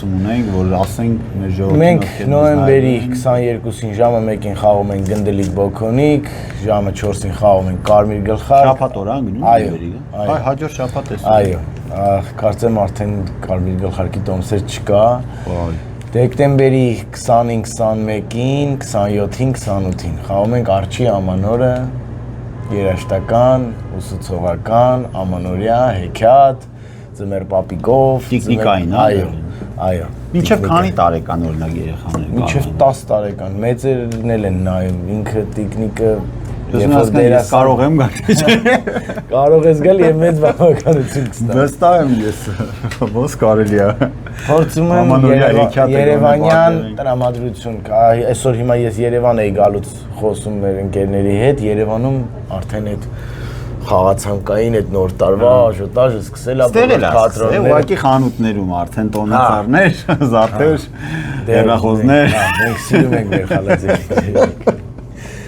նախատեսում ունենք, որ ասենք մեր ժողովրդին Մենք նոյեմբերի 22-ին ժամը 1-ին խաղում ենք Գնդելիկ Բոքոնիկ, ժամը 4-ին խաղում ենք Կարմիր Գլխարկ։ Շաբաթ օր անգնում նոյեմբերի։ Այ հաջորդ շաբաթ է։ Այո, կարծեմ արդեն Կարմիր Գլխարկի տոմսեր չկա։ Այ Դեկտեմբերի 20-ին, 21-ին, 27-ին, 28-ին խաղում ենք Արջի ամանորը, երաժշտական, ուսուցողական, ամանորյա, հեքիաթ, ձմեռ պապիկով, տիկնիկային, այո։ Մինչև քանի տարեկան օրինակ երեխաներ կան։ Մինչև 10 տարեկան, մեծերն էլ են նայում, ինքը տիկնիկը Ես կարող եմ գալ։ Կարող ես գալ եւ մեծ բավականություն կստանաս։ Վստահ եմ ես, ոնց կարելի է։ Փորձում եմ Երևանյան տրամադրություն կա։ Այսօր հիմա ես Երևան էի գալուց խոսում մեր ընկերների հետ, Երևանում արդեն այդ խաղացանկային այդ նոր տարվա աժոտաժը սկսել է թատրոններ, ուղղակի խանութներում արդեն տոնածառներ, զարդեր, հեռախոսներ։ Մենք սիրում ենք մեր խալացիները։